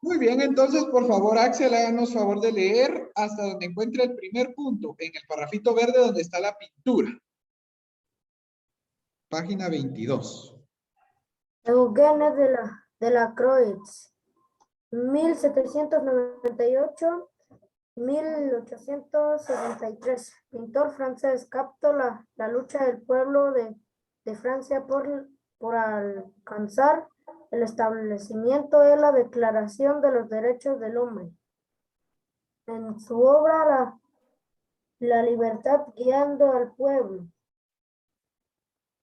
Muy bien, entonces, por favor, Axel, háganos favor de leer hasta donde encuentre el primer punto, en el parrafito verde donde está la pintura. Página 22. Eugène Delacroix, 1798-1873, pintor francés, captó la lucha del pueblo de Francia por alcanzar el establecimiento de la Declaración de los Derechos del Hombre. En su obra La libertad guiando al pueblo.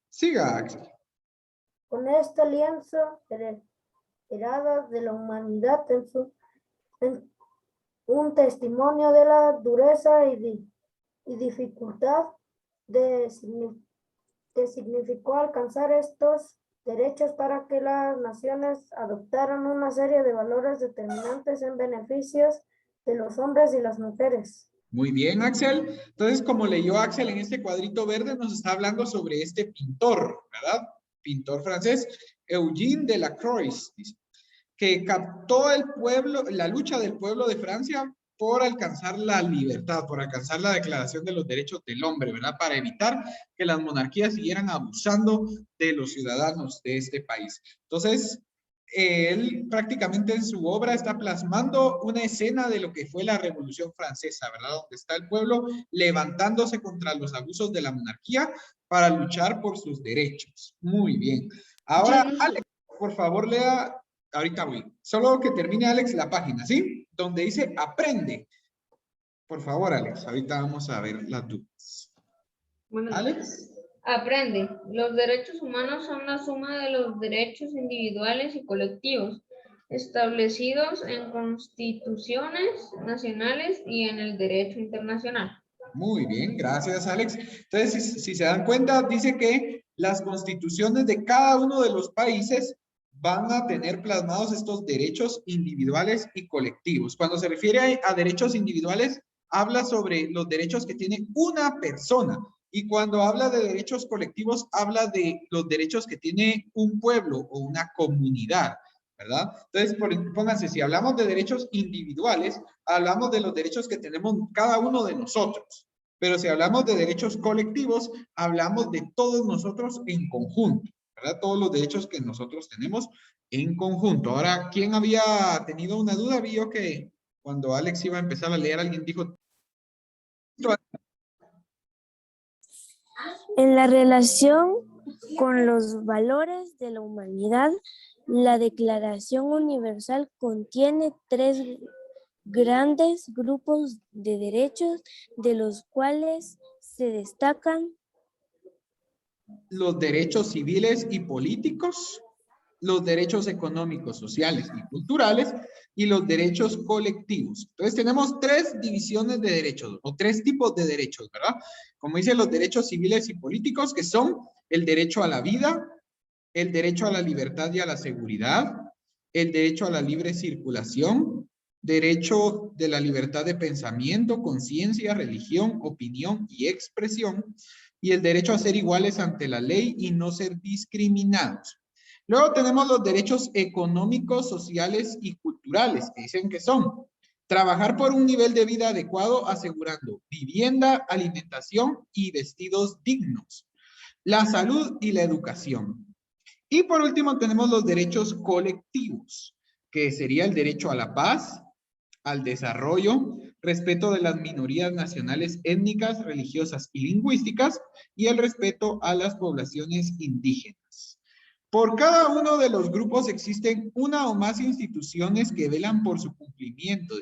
Siga, Axel. Con este lienzo heredada de la humanidad en un testimonio de la dureza y dificultad que significó alcanzar estos derechos para que las naciones adoptaran una serie de valores determinantes en beneficios de los hombres y las mujeres. Muy bien, Axel. Entonces, como leyó Axel en este cuadrito verde, nos está hablando sobre este pintor, ¿verdad? Pintor francés, Eugène Delacroix, dice, que captó el pueblo, la lucha del pueblo de Francia por alcanzar la libertad, por alcanzar la Declaración de los Derechos del Hombre, ¿verdad? Para evitar que las monarquías siguieran abusando de los ciudadanos de este país. Entonces, él prácticamente en su obra está plasmando una escena de lo que fue la Revolución Francesa, ¿verdad? Donde está el pueblo levantándose contra los abusos de la monarquía para luchar por sus derechos. Muy bien. Ahora, Alex, por favor, lea. Ahorita voy. Solo que termine, Alex, la página, ¿sí? Donde dice aprende. Por favor, Alex. Ahorita vamos a ver las dudas. Bueno, Alex. aprende. Los derechos humanos son la suma de los derechos individuales y colectivos establecidos en constituciones nacionales y en el derecho internacional. Muy bien, gracias, Alex. Entonces, si se dan cuenta, dice que las constituciones de cada uno de los países van a tener plasmados estos derechos individuales y colectivos. Cuando se refiere a derechos individuales, habla sobre los derechos que tiene una persona. Y cuando habla de derechos colectivos, habla de los derechos que tiene un pueblo o una comunidad, ¿verdad? Entonces, pónganse, si hablamos de derechos individuales, hablamos de los derechos que tenemos cada uno de nosotros. Pero si hablamos de derechos colectivos, hablamos de todos nosotros en conjunto, ¿verdad? Todos los derechos que nosotros tenemos en conjunto. Ahora, ¿quién había tenido una duda? Vio que cuando Alex iba a empezar a leer, alguien dijo... En la relación con los valores de la humanidad, la Declaración Universal contiene 3 grandes grupos de derechos, de los cuales se destacan los derechos civiles y políticos, los derechos económicos, sociales y culturales, y los derechos colectivos. Entonces tenemos 3 divisiones de derechos, o 3 tipos de derechos, ¿verdad? Como dicen los derechos civiles y políticos, que son el derecho a la vida, el derecho a la libertad y a la seguridad, el derecho a la libre circulación, derecho de la libertad de pensamiento, conciencia, religión, opinión y expresión, y el derecho a ser iguales ante la ley y no ser discriminados. Luego tenemos los derechos económicos, sociales y culturales, que dicen que son trabajar por un nivel de vida adecuado, asegurando vivienda, alimentación y vestidos dignos, la salud y la educación. Y por último tenemos los derechos colectivos, que sería el derecho a la paz, al desarrollo, respeto de las minorías nacionales, étnicas, religiosas y lingüísticas, y el respeto a las poblaciones indígenas. Por cada uno de los grupos existen una o más instituciones que velan por su cumplimiento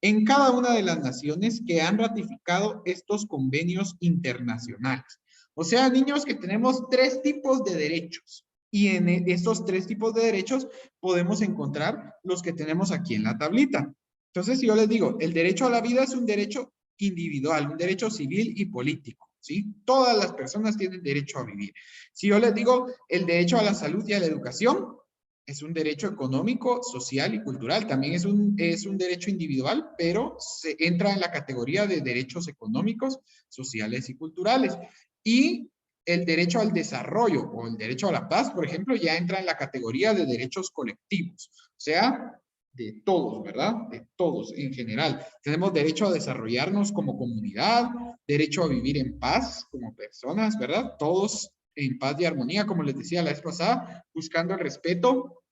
en cada una de las naciones que han ratificado estos convenios internacionales. O sea, niños, que tenemos 3 tipos de derechos. Y en estos 3 tipos de derechos podemos encontrar los que tenemos aquí en la tablita. Entonces, si yo les digo, el derecho a la vida es un derecho individual, un derecho civil y político, ¿sí? Todas las personas tienen derecho a vivir. Si yo les digo, el derecho a la salud y a la educación, es un derecho económico, social y cultural. También es un derecho individual, pero se entra en la categoría de derechos económicos, sociales y culturales. Y el derecho al desarrollo o el derecho a la paz, por ejemplo, ya entra en la categoría de derechos colectivos. O sea, de todos, ¿verdad? De todos en general. Tenemos derecho a desarrollarnos como comunidad, derecho a vivir en paz como personas, ¿verdad? Todos en paz y armonía, como les decía la vez pasada, buscando el respeto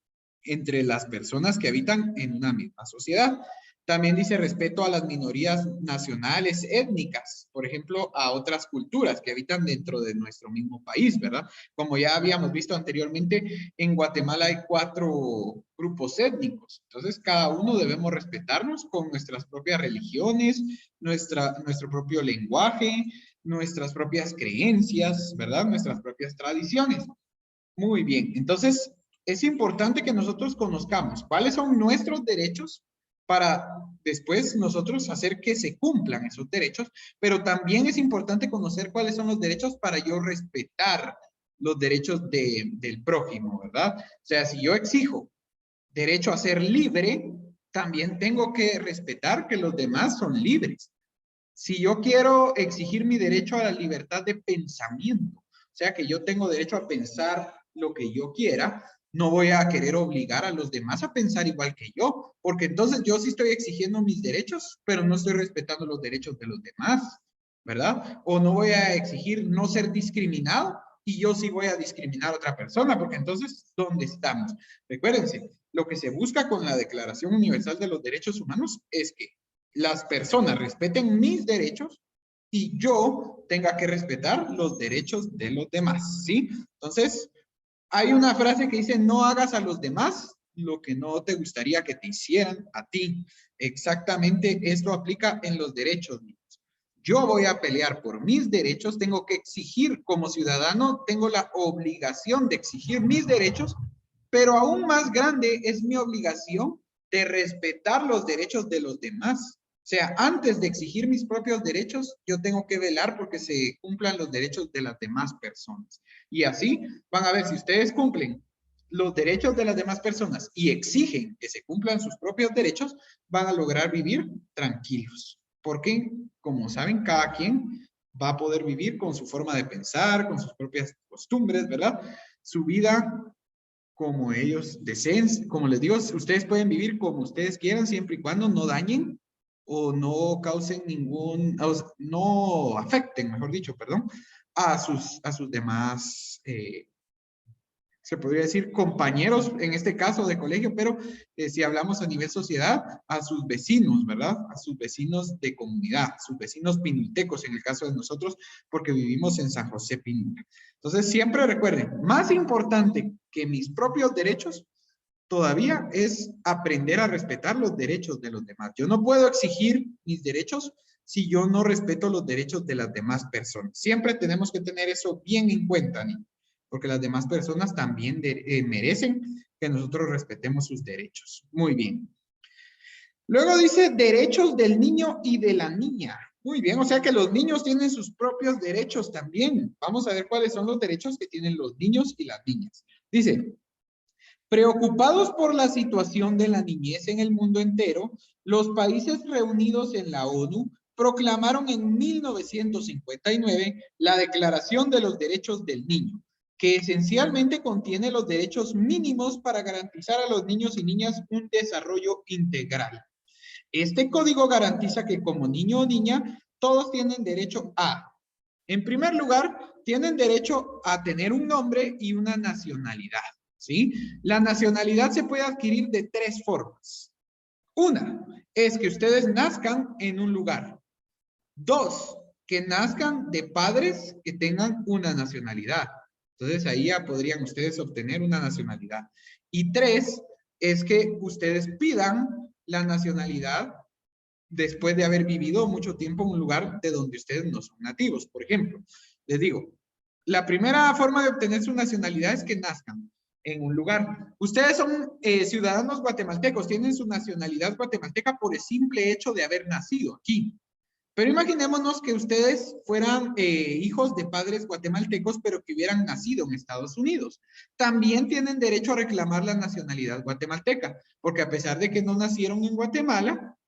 entre las personas que habitan en una misma sociedad. También dice respeto a las minorías nacionales, étnicas, por ejemplo, a otras culturas que habitan dentro de nuestro mismo país, ¿verdad? Como ya habíamos visto anteriormente, en Guatemala hay 4 grupos étnicos. Entonces, cada uno debemos respetarnos con nuestras propias religiones, nuestro propio lenguaje, nuestras propias creencias, ¿verdad? Nuestras propias tradiciones. Muy bien. Entonces, es importante que nosotros conozcamos cuáles son nuestros derechos para después nosotros hacer que se cumplan esos derechos, pero también es importante conocer cuáles son los derechos para yo respetar los derechos del prójimo, ¿verdad? O sea, si yo exijo derecho a ser libre, también tengo que respetar que los demás son libres. Si yo quiero exigir mi derecho a la libertad de pensamiento, o sea, que yo tengo derecho a pensar lo que yo quiera, no voy a querer obligar a los demás a pensar igual que yo, porque entonces yo sí estoy exigiendo mis derechos, pero no estoy respetando los derechos de los demás, ¿verdad? O no voy a exigir no ser discriminado y yo sí voy a discriminar a otra persona, porque entonces, ¿dónde estamos? Recuérdense, lo que se busca con la Declaración Universal de los Derechos Humanos es que las personas respeten mis derechos y yo tenga que respetar los derechos de los demás, ¿sí? Entonces, hay una frase que dice, no hagas a los demás lo que no te gustaría que te hicieran a ti. Exactamente esto aplica en los derechos. Yo voy a pelear por mis derechos, tengo que exigir como ciudadano, tengo la obligación de exigir mis derechos, pero aún más grande es mi obligación de respetar los derechos de los demás. O sea, antes de exigir mis propios derechos, yo tengo que velar porque se cumplan los derechos de las demás personas. Y así van a ver, si ustedes cumplen los derechos de las demás personas y exigen que se cumplan sus propios derechos, van a lograr vivir tranquilos. Porque, como saben, cada quien va a poder vivir con su forma de pensar, con sus propias costumbres, ¿verdad? Su vida como ellos deseen. Como les digo, ustedes pueden vivir como ustedes quieran, siempre y cuando no dañen o no causen ningún, no afecten, mejor dicho, perdón, a sus demás, se podría decir compañeros, en este caso de colegio, pero si hablamos a nivel sociedad, a sus vecinos, ¿verdad? A sus vecinos de comunidad, sus vecinos pinultecos en el caso de nosotros, porque vivimos en San José Pinula. Entonces, siempre recuerden, más importante que mis propios derechos, todavía es aprender a respetar los derechos de los demás. Yo no puedo exigir mis derechos si yo no respeto los derechos de las demás personas. Siempre tenemos que tener eso bien en cuenta, niños, porque las demás personas también merecen que nosotros respetemos sus derechos. Muy bien. Luego dice derechos del niño y de la niña. Muy bien, o sea que los niños tienen sus propios derechos también. Vamos a ver cuáles son los derechos que tienen los niños y las niñas. Dice, preocupados por la situación de la niñez en el mundo entero, los países reunidos en la ONU proclamaron en 1959 la Declaración de los Derechos del Niño, que esencialmente contiene los derechos mínimos para garantizar a los niños y niñas un desarrollo integral. Este código garantiza que como niño o niña, todos tienen derecho a, en primer lugar, tienen derecho a tener un nombre y una nacionalidad, ¿sí? La nacionalidad se puede adquirir de 3 formas. Una, es que ustedes nazcan en un lugar. 2, que nazcan de padres que tengan una nacionalidad. Entonces, ahí ya podrían ustedes obtener una nacionalidad. Y 3, es que ustedes pidan la nacionalidad después de haber vivido mucho tiempo en un lugar de donde ustedes no son nativos. Por ejemplo, les digo, la primera forma de obtener su nacionalidad es que nazcan en un lugar. Ustedes son ciudadanos guatemaltecos, tienen su nacionalidad guatemalteca por el simple hecho de haber nacido aquí. Pero imaginémonos que ustedes fueran hijos de padres guatemaltecos, pero que hubieran nacido en Estados Unidos. También tienen derecho a reclamar la nacionalidad guatemalteca, porque a pesar de que no nacieron en Guatemala,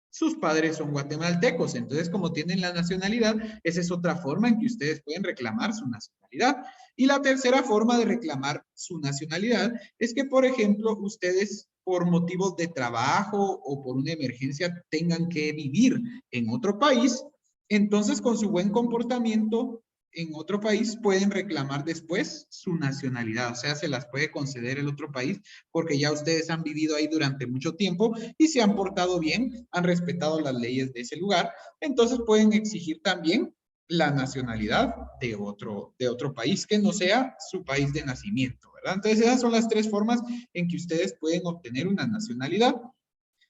sus padres son guatemaltecos. Entonces, como tienen la nacionalidad, esa es otra forma en que ustedes pueden reclamar su nacionalidad. Y la tercera forma de reclamar su nacionalidad es que, por ejemplo, ustedes por motivos de trabajo o por una emergencia tengan que vivir en otro país, entonces con su buen comportamiento en otro país pueden reclamar después su nacionalidad, o sea, se las puede conceder el otro país porque ya ustedes han vivido ahí durante mucho tiempo y se han portado bien, han respetado las leyes de ese lugar, entonces pueden exigir también la nacionalidad de otro país que no sea su país de nacimiento, ¿verdad? Entonces esas son las tres formas en que ustedes pueden obtener una nacionalidad.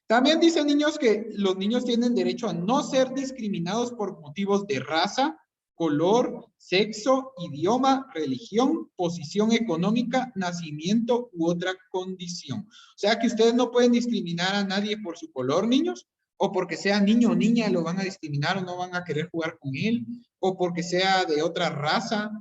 También dicen niños que los niños tienen derecho a no ser discriminados por motivos de raza, color, sexo, idioma, religión, posición económica, nacimiento u otra condición. O sea que ustedes no pueden discriminar a nadie por su color, niños, o porque sea niño o niña lo van a discriminar o no van a querer jugar con él, o porque sea de otra raza,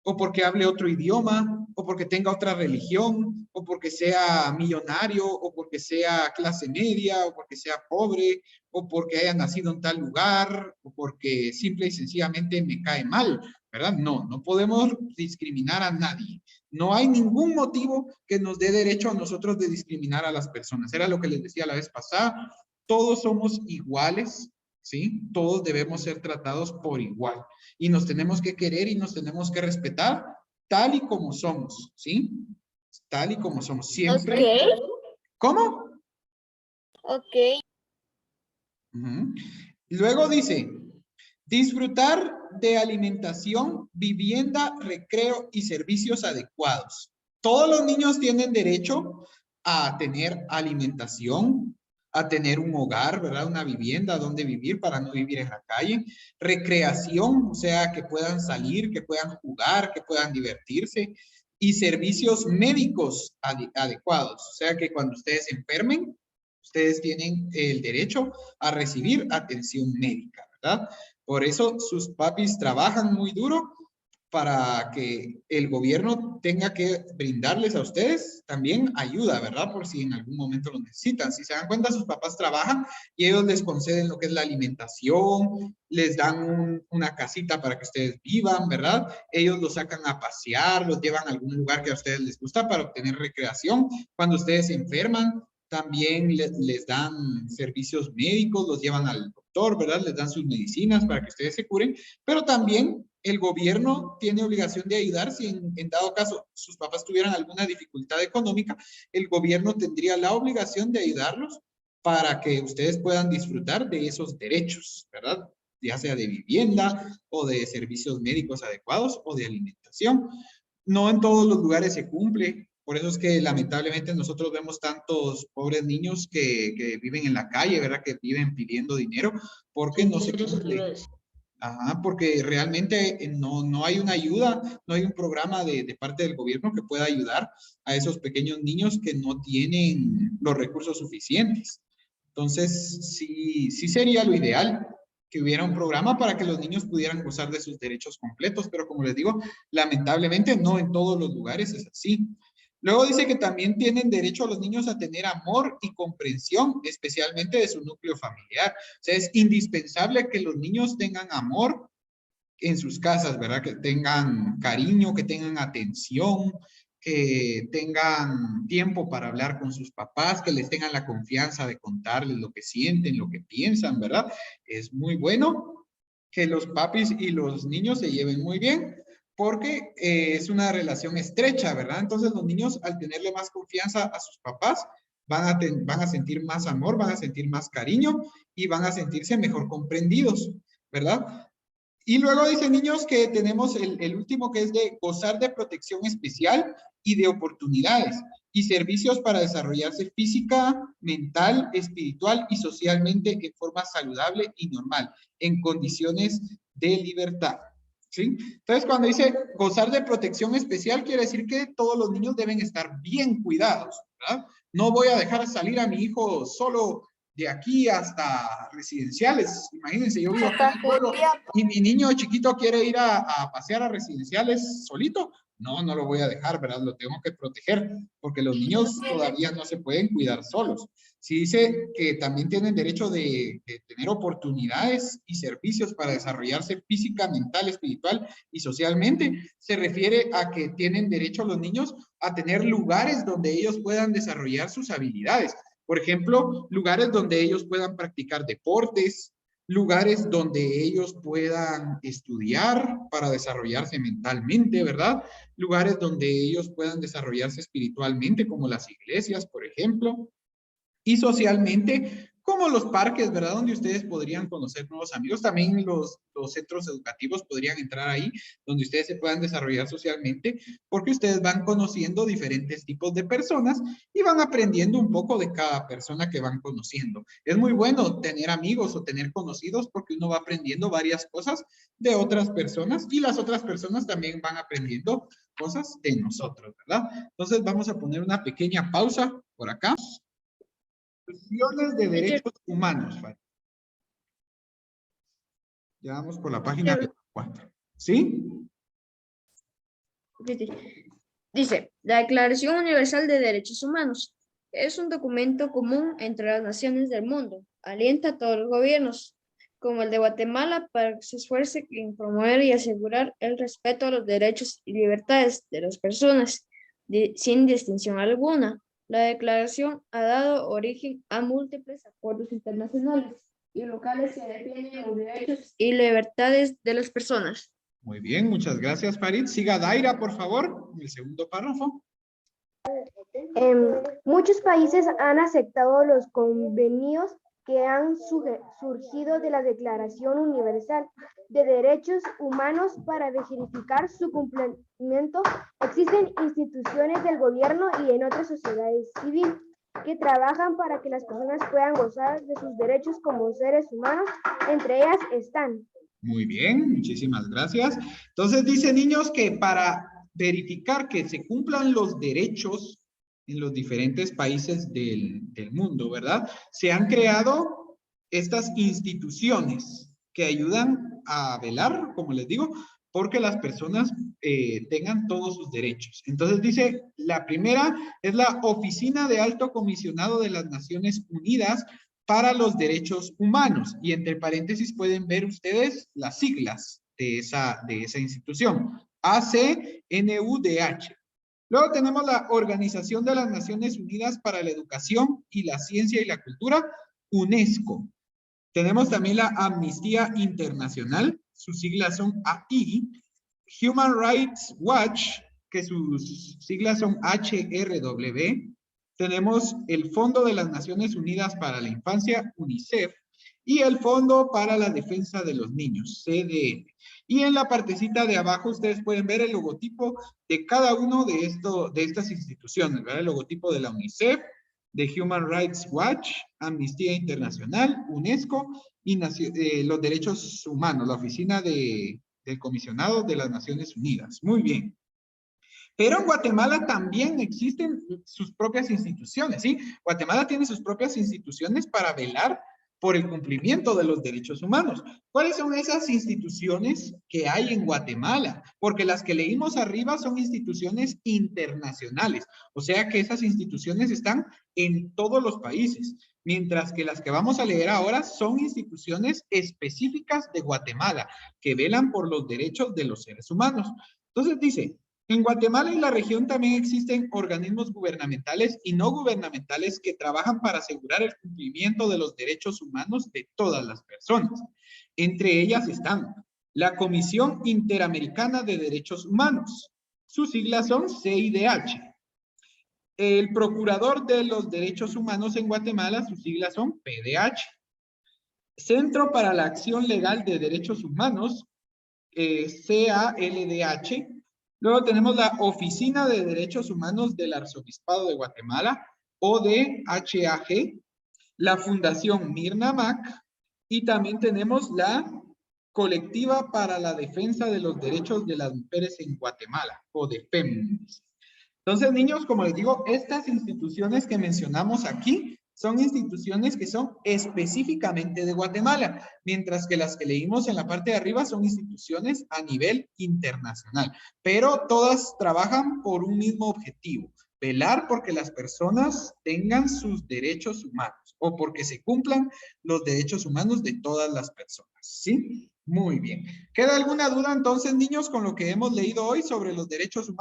o porque hable otro idioma, o porque tenga otra religión, o porque sea millonario, o porque sea clase media, o porque sea pobre, o porque haya nacido en tal lugar, o porque simple y sencillamente me cae mal, ¿verdad? No, no podemos discriminar a nadie. No hay ningún motivo que nos dé derecho a nosotros de discriminar a las personas. Era lo que les decía la vez pasada. Todos somos iguales, ¿sí? Todos debemos ser tratados por igual. Y nos tenemos que querer y nos tenemos que respetar tal y como somos, ¿sí? Tal y como somos. Siempre. Ok. ¿Cómo? Ok. Luego dice, disfrutar de alimentación, vivienda, recreo y servicios adecuados. Todos los niños tienen derecho a tener alimentación, a tener un hogar, ¿verdad? Una vivienda donde vivir para no vivir en la calle. Recreación, o sea, que puedan salir, que puedan jugar, que puedan divertirse. Y servicios médicos adecuados, o sea, que cuando ustedes se enfermen, ustedes tienen el derecho a recibir atención médica, ¿verdad? Por eso sus papis trabajan muy duro para que el gobierno tenga que brindarles a ustedes también ayuda, ¿verdad? Por si en algún momento lo necesitan. Si se dan cuenta, sus papás trabajan y ellos les conceden lo que es la alimentación, les dan una casita para que ustedes vivan, ¿verdad? Ellos los sacan a pasear, los llevan a algún lugar que a ustedes les gusta para obtener recreación. Cuando ustedes se enferman, también les dan servicios médicos, los llevan al doctor, ¿verdad? Les dan sus medicinas para que ustedes se curen, pero también el gobierno tiene obligación de ayudar si en dado caso sus papás tuvieran alguna dificultad económica, el gobierno tendría la obligación de ayudarlos para que ustedes puedan disfrutar de esos derechos, ¿verdad? Ya sea de vivienda o de servicios médicos adecuados o de alimentación. No en todos los lugares se cumple. Por eso es que lamentablemente nosotros vemos tantos pobres niños que viven en la calle, ¿verdad? Que viven pidiendo dinero porque no se cumple. Ajá, porque realmente no hay una ayuda, no hay un programa de parte del gobierno que pueda ayudar a esos pequeños niños que no tienen los recursos suficientes. Entonces, sí sería lo ideal que hubiera un programa para que los niños pudieran gozar de sus derechos completos, pero como les digo, lamentablemente no en todos los lugares es así. Luego dice que también tienen derecho a los niños a tener amor y comprensión, especialmente de su núcleo familiar. O sea, es indispensable que los niños tengan amor en sus casas, ¿verdad? Que tengan cariño, que tengan atención, que tengan tiempo para hablar con sus papás, que les tengan la confianza de contarles lo que sienten, lo que piensan, ¿verdad? Es muy bueno que los papis y los niños se lleven muy bien, porque es una relación estrecha, ¿verdad? Entonces los niños al tenerle más confianza a sus papás van a sentir más amor, van a sentir más cariño y van a sentirse mejor comprendidos, ¿verdad? Y luego dice niños que tenemos el último que es de gozar de protección especial y de oportunidades y servicios para desarrollarse física, mental, espiritual y socialmente en forma saludable y normal, en condiciones de libertad. ¿Sí? Entonces, cuando dice gozar de protección especial, quiere decir que todos los niños deben estar bien cuidados, ¿verdad? No voy a dejar salir a mi hijo solo de aquí hasta residenciales. Imagínense, yo vivo aquí en el pueblo y mi niño chiquito quiere ir a pasear a residenciales solito. No, no lo voy a dejar, ¿verdad? Lo tengo que proteger, porque los niños todavía no se pueden cuidar solos. Si dice que también tienen derecho de tener oportunidades y servicios para desarrollarse física, mental, espiritual y socialmente, se refiere a que tienen derecho los niños a tener lugares donde ellos puedan desarrollar sus habilidades. Por ejemplo, lugares donde ellos puedan practicar deportes, lugares donde ellos puedan estudiar para desarrollarse mentalmente, ¿verdad? Lugares donde ellos puedan desarrollarse espiritualmente, como las iglesias, por ejemplo, y socialmente, como los parques, ¿verdad? Donde ustedes podrían conocer nuevos amigos. También los centros educativos podrían entrar ahí, donde ustedes se puedan desarrollar socialmente, porque ustedes van conociendo diferentes tipos de personas y van aprendiendo un poco de cada persona que van conociendo. Es muy bueno tener amigos o tener conocidos porque uno va aprendiendo varias cosas de otras personas y las otras personas también van aprendiendo cosas de nosotros, ¿verdad? Entonces vamos a poner una pequeña pausa por acá. Instituciones de derechos humanos. Ya vamos por la página 4. ¿Sí? Dice, la Declaración Universal de Derechos Humanos es un documento común entre las naciones del mundo. Alienta a todos los gobiernos, como el de Guatemala, para que se esfuerce en promover y asegurar el respeto a los derechos y libertades de las personas, sin distinción alguna. La declaración ha dado origen a múltiples acuerdos internacionales y locales que defienden los derechos y libertades de las personas. Muy bien, muchas gracias, Farid. Siga Daira, por favor, en el segundo párrafo. Muchos países han aceptado los convenios que han surgido de la Declaración Universal de Derechos Humanos. Para verificar su cumplimiento, existen instituciones del gobierno y en otras sociedades civiles que trabajan para que las personas puedan gozar de sus derechos como seres humanos. Entre ellas están. Muy bien, muchísimas gracias. Entonces dice, niños, que para verificar que se cumplan los derechos en los diferentes países del mundo, ¿verdad? Se han creado estas instituciones que ayudan a velar, como les digo, porque las personas tengan todos sus derechos. Entonces dice, la primera es la Oficina de Alto Comisionado de las Naciones Unidas para los Derechos Humanos. Y entre paréntesis pueden ver ustedes las siglas de esa institución. ACNUDH. Luego tenemos la Organización de las Naciones Unidas para la Educación y la Ciencia y la Cultura, UNESCO. Tenemos también la Amnistía Internacional, sus siglas son AI. Human Rights Watch, que sus siglas son HRW. Tenemos el Fondo de las Naciones Unidas para la Infancia, UNICEF, y el Fondo para la Defensa de los Niños, CDN. Y en la partecita de abajo ustedes pueden ver el logotipo de cada uno de estas instituciones, ¿verdad? El logotipo de la UNICEF, de Human Rights Watch, Amnistía Internacional, UNESCO y los Derechos Humanos, la Oficina del Comisionado de las Naciones Unidas. Muy bien. Pero en Guatemala también existen sus propias instituciones, ¿sí? Guatemala tiene sus propias instituciones para velar por el cumplimiento de los derechos humanos. ¿Cuáles son esas instituciones que hay en Guatemala? Porque las que leímos arriba son instituciones internacionales, o sea que esas instituciones están en todos los países, mientras que las que vamos a leer ahora son instituciones específicas de Guatemala, que velan por los derechos de los seres humanos. Entonces dice, en Guatemala y la región también existen organismos gubernamentales y no gubernamentales que trabajan para asegurar el cumplimiento de los derechos humanos de todas las personas. Entre ellas están la Comisión Interamericana de Derechos Humanos. Sus siglas son CIDH. El Procurador de los Derechos Humanos en Guatemala, sus siglas son PDH. Centro para la Acción Legal de Derechos Humanos, CALDH. Luego tenemos la Oficina de Derechos Humanos del Arzobispado de Guatemala, ODHAG, la Fundación Mirna Mac, y también tenemos la Colectiva para la Defensa de los Derechos de las Mujeres en Guatemala, ODEFEM. Entonces, niños, como les digo, estas instituciones que mencionamos aquí son instituciones que son específicamente de Guatemala, mientras que las que leímos en la parte de arriba son instituciones a nivel internacional, pero todas trabajan por un mismo objetivo: velar porque las personas tengan sus derechos humanos o porque se cumplan los derechos humanos de todas las personas, ¿sí? Muy bien. ¿Queda alguna duda entonces, niños, con lo que hemos leído hoy sobre los derechos humanos?